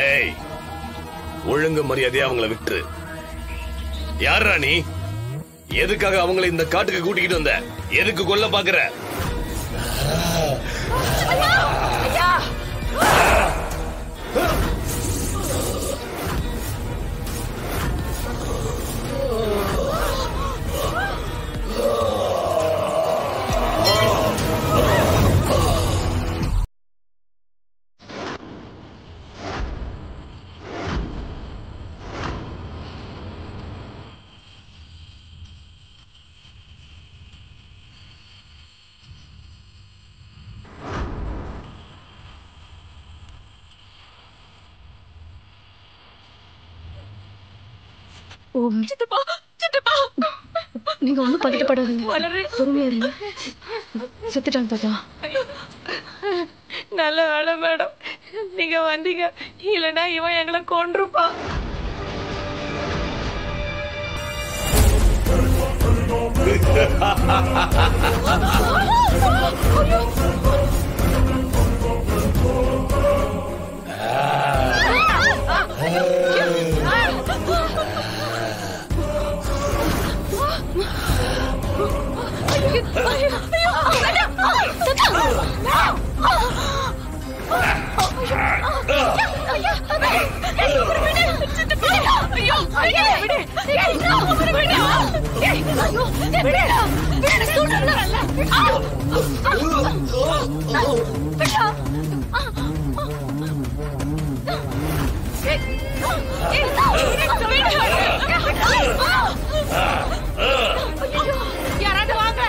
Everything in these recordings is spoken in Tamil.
ஏய், ஒழுங்கு மரியாதையா அவங்கள விட்டு. யாரா நீ? எதுக்காக அவங்களை இந்த காட்டுக்கு கூட்டிக்கிட்டு வந்த? எதுக்கு கொல்ல பாக்குற? நீங்க ஒண்ணும் பதட்டப்படாதீங்க, பொறுமையா இருங்க. செத்துட்டாங்க தாத்தா. நல்ல வேலை மேடம், நீங்க வந்தீங்க. இல்லைன்னா இவன் எங்களை கொன்றுப்பான். யாராவது வாங்க.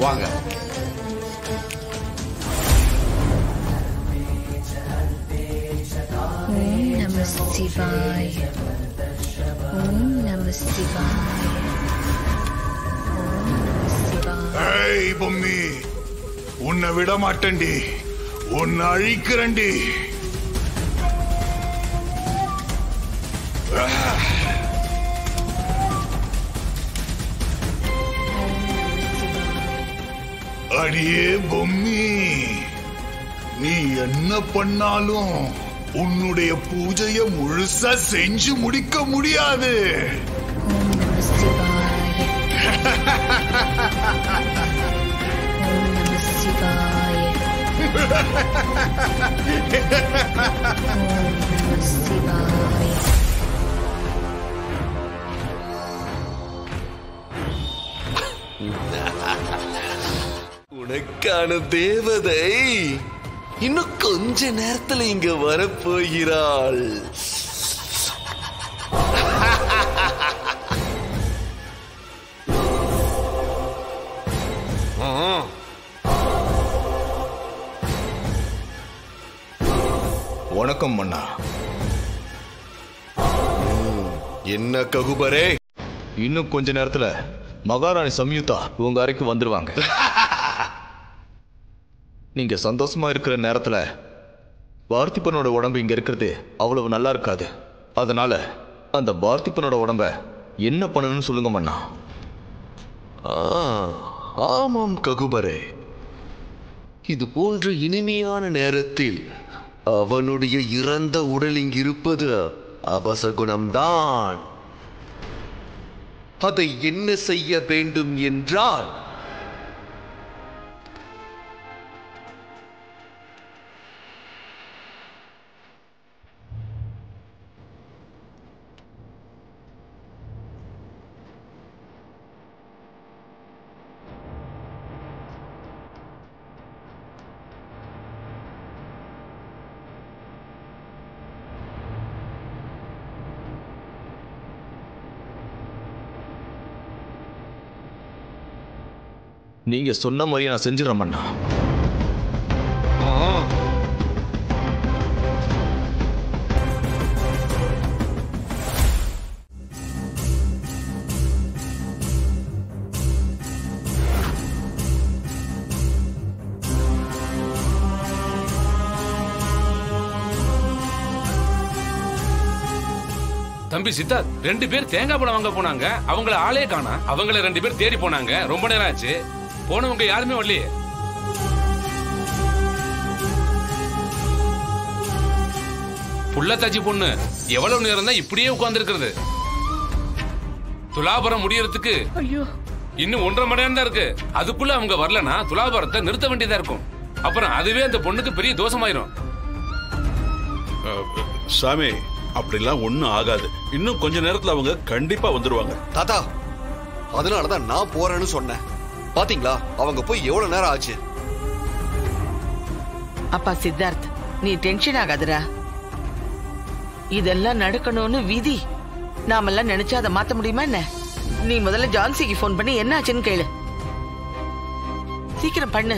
வாங்க. ஓம் நம சிவாய. ஓம் நம சிவாய. ஓம் நம சிவாய. ஏய் பொம்மி, உன்னை விட மாட்டேன்டி, உன்னை அழிக்கிறேன்டி. அடியே பொம்மி, நீ என்ன பண்ணாலும் உன்னுடைய பூஜைய முழுசா செஞ்சு முடிக்க முடியாது. ஓம் நம சிவாய. ஓம் நம சிவாய. ஓம் நம சிவாய. உனக்கான தேவதை இன்னும் கொஞ்ச நேரத்துல இங்க வரப்போகிறாள். வணக்கம் மன்னா. என்ன ககுபரே? இன்னும் கொஞ்ச நேரத்துல மகாராணி சம்யுக்தா உங்க அறைக்கு வந்துருவாங்க. நீங்க சந்தோஷமா இருக்கிற நேரத்துல பார்த்திபனோட உடம்பு இங்க இருக்கிறது அவ்வளவு நல்லா இருக்காது. அதனால அந்த பார்த்திபனோட உடம்ப என்ன பண்ணணும்னு சொல்லுங்க மன்னா. ஆமாம் ககுபரே, இது போன்ற இனிமையான நேரத்தில் அவனுடைய இறந்த உடல் இங்கிருப்பது அபசகுணம்தான். அதை என்ன செய்ய வேண்டும் என்றால், நீங்க சொன்ன மாதிரி நான் செஞ்சிடறேன் மன்னா. தம்பி சித்தார்த், 2 பேர் தேங்காய் பழம் வாங்க போனாங்க. அவங்கள ஆளே காணா. அவங்கள 2 பேர் தேடி போனாங்க. ரொம்ப நேரம் ஆச்சு. போனவங்க யாருமே வரலையே. புள்ளத்தாச்சி பொண்ணு எவ்வளவு நேரம் தான் இப்படியே உட்கார்ந்து இருக்கிறது? துலாபரம் முடியறதுக்கு இன்னும் 1.5 மணி நேரம் தான் இருக்கு. அதுக்குள்ள அவங்க வரலனா துலாபரத்தை நிறுத்த வேண்டியதா இருக்கும். அப்புறம் அதுவே அந்த பொண்ணுக்கு பெரிய தோஷமாயிரும். சாமி, அப்படிலாம் ஒண்ணும் ஆகாது. இன்னும் கொஞ்ச நேரத்துல அவங்க கண்டிப்பா வந்துருவாங்க. தாத்தா, அதனாலதான் நான் போறேன்னு சொன்னேன். பாத்தீங்களா, அவங்க போய் எவ்வளவு நேரம் ஆச்சு. அப்பா சித்தார்த், நீ டென்ஷன் ஆகாதடா. இதெல்லாம் நடக்கணும்னு விதி. நாமெல்லாம் நினைச்சா அதை மாத்த முடியுமா என்ன? நீ முதல்ல ஜான்சிக்கு போன் பண்ணி என்ன ஆச்சுன்னு கேளு. சீக்கிரம் பண்ணு.